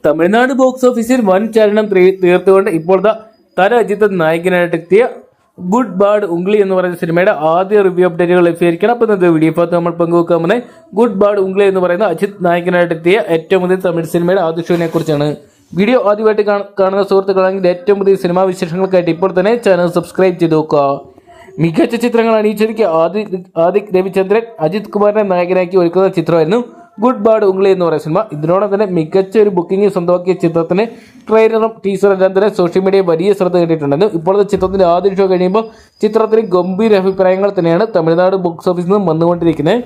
Tamil Nadu box ഓഫീസിൽ വൻ ചലനം തീർത്തുകൊണ്ട് ഇപ്പോൾ തല അജിത്ത് നായകനായിട്ടെത്തിയ ഗുഡ് ബാഡ് ഉംഗ്ലി എന്ന് പറയുന്ന സിനിമയുടെ ആദ്യ റിവ്യൂ അപ്ഡേറ്റുകൾ ലഭ്യമായിരിക്കണം. അപ്പോൾ ഇന്നത്തെ വീഡിയോ ഭാഗത്ത് നമ്മൾ പങ്കുവെക്കാമെന്ന് ഗുഡ് ബാഡ് ഉംഗ്ലി എന്ന് പറയുന്ന അജിത്ത് നായകനായിട്ടെത്തിയ ഏറ്റവും പുതിയ തമിഴ് സിനിമയുടെ ആദ്യ ഷോനെ കുറിച്ചാണ്. വീഡിയോ ആദ്യമായിട്ട് കാണുന്ന സുഹൃത്തുക്കളാണെങ്കിൽ ഏറ്റവും പുതിയ സിനിമാ വിശേഷങ്ങൾക്കായിട്ട് ഇപ്പോൾ തന്നെ ചാനൽ സബ്സ്ക്രൈബ് ചെയ്ത് നോക്കുക. മികച്ച ചിത്രങ്ങൾ അണിയിച്ചൊരുക്കിയ ആദിക് രവിചന്ദ്രൻ അജിത് കുമാറിനെ നായകനാക്കി ഒരുക്കുന്ന ചിത്രമായിരുന്നു ഗുഡ് ബാഡ് ഉംഗ്ലി എന്ന് പറയുന്ന സിനിമ. ഇതിനോടൊപ്പം തന്നെ മികച്ച ഒരു ബുക്കിംഗ് സ്വന്തമാക്കിയ ചിത്രത്തിന് ട്രെയിലറും ടീസറും എല്ലാം തന്നെ സോഷ്യൽ മീഡിയ വലിയ ശ്രദ്ധ കിട്ടിയിട്ടുണ്ടായിരുന്നു. ഇപ്പോഴത്തെ ചിത്രത്തിന്റെ ആദ്യ ഷോ കഴിയുമ്പോൾ ചിത്രത്തിന് ഗംഭീര അഭിപ്രായങ്ങൾ തന്നെയാണ് തമിഴ്നാട് ബോക്സ് ഓഫീസിൽ നിന്നും വന്നുകൊണ്ടിരിക്കുന്നത്.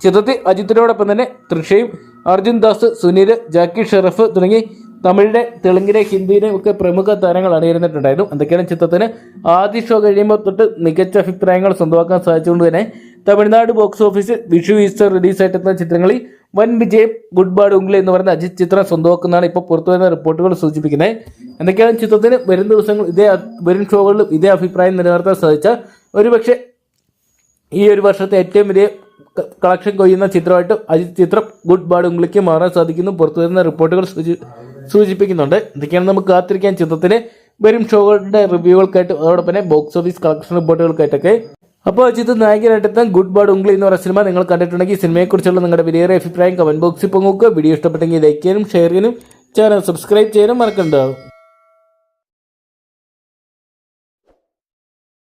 ചിത്രത്തിൽ അജിത്തിനോടൊപ്പം തന്നെ തൃഷയും അർജുൻ ദാസ്, സുനിൽ, ജാക്കി ഷെറഫ് തുടങ്ങി തമിഴിലെ, തെലുങ്കിലെ, ഹിന്ദിയിലെ ഒക്കെ പ്രമുഖ താരങ്ങൾ അണിയിരുന്നിട്ടുണ്ടായിരുന്നു. എന്തൊക്കെയാണ് ചിത്രത്തിന് ആദ്യ ഷോ കഴിയുമ്പോൾ തൊട്ട് മികച്ച അഭിപ്രായങ്ങൾ സ്വന്തമാക്കാൻ സാധിച്ചുകൊണ്ട് തന്നെ തമിഴ്നാട് ബോക്സ് ഓഫീസിൽ വിഷു, ഈസ്റ്റർ റിലീസായിട്ടെത്തുന്ന ചിത്രങ്ങളിൽ വൻ വിജയം ഗുഡ് ബാഡ് ഉംഗ്ലി എന്ന് പറയുന്ന അജിത് ചിത്രം സ്വന്തമാക്കുന്നതാണ് ഇപ്പോൾ പുറത്തുവരുന്ന റിപ്പോർട്ടുകൾ സൂചിപ്പിക്കുന്നത്. എന്തൊക്കെയാണ് ചിത്രത്തിന് വരും ദിവസങ്ങൾ വരും ഷോകളിലും ഇതേ അഭിപ്രായം നിലനിർത്താൻ സാധിച്ചാൽ ഒരുപക്ഷെ ഈ ഒരു വർഷത്തെ ഏറ്റവും വലിയ കളക്ഷൻ കൊയ്യുന്ന ചിത്രമായിട്ട് അജിത് ചിത്രം ഗുഡ് ബാഡ് ഉംഗ്ലിക്ക് മാറാൻ സാധിക്കുന്നു പുറത്തുവരുന്ന റിപ്പോർട്ടുകൾ സൂചിപ്പിക്കുന്നുണ്ട്. എന്തൊക്കെയാണ് നമുക്ക് കാത്തിരിക്കാൻ ചിത്രത്തിലെ വരും ഷോകളുടെ റിവ്യൂകൾക്കായിട്ട് അതോടൊപ്പം തന്നെ ബോക്സ് ഓഫീസ് കളക്ഷൻ റിപ്പോർട്ടുകൾക്കായിട്ടൊക്കെ. അപ്പോൾ അജിത്ത് നായകനായിട്ടെത്താൻ ഗുഡ് ബാഡ് ഉംഗ്ലി എന്ന് പറയുന്ന സിനിമ നിങ്ങൾ കണ്ടിട്ടുണ്ടെങ്കിൽ സിനിമയെക്കുറിച്ചുള്ള നിങ്ങളുടെ വിലയേറിയ അഭിപ്രായം കമന്റ് ബോക്സിൽ പങ്കുവെക്കുക. വീഡിയോ ഇഷ്ടപ്പെട്ടെങ്കിൽ ലൈക്ക് ചെയ്യാനും ഷെയർ ചെയ്യാനും ചാനൽ സബ്സ്ക്രൈബ് ചെയ്യാനും മറക്കണ്ടാവും.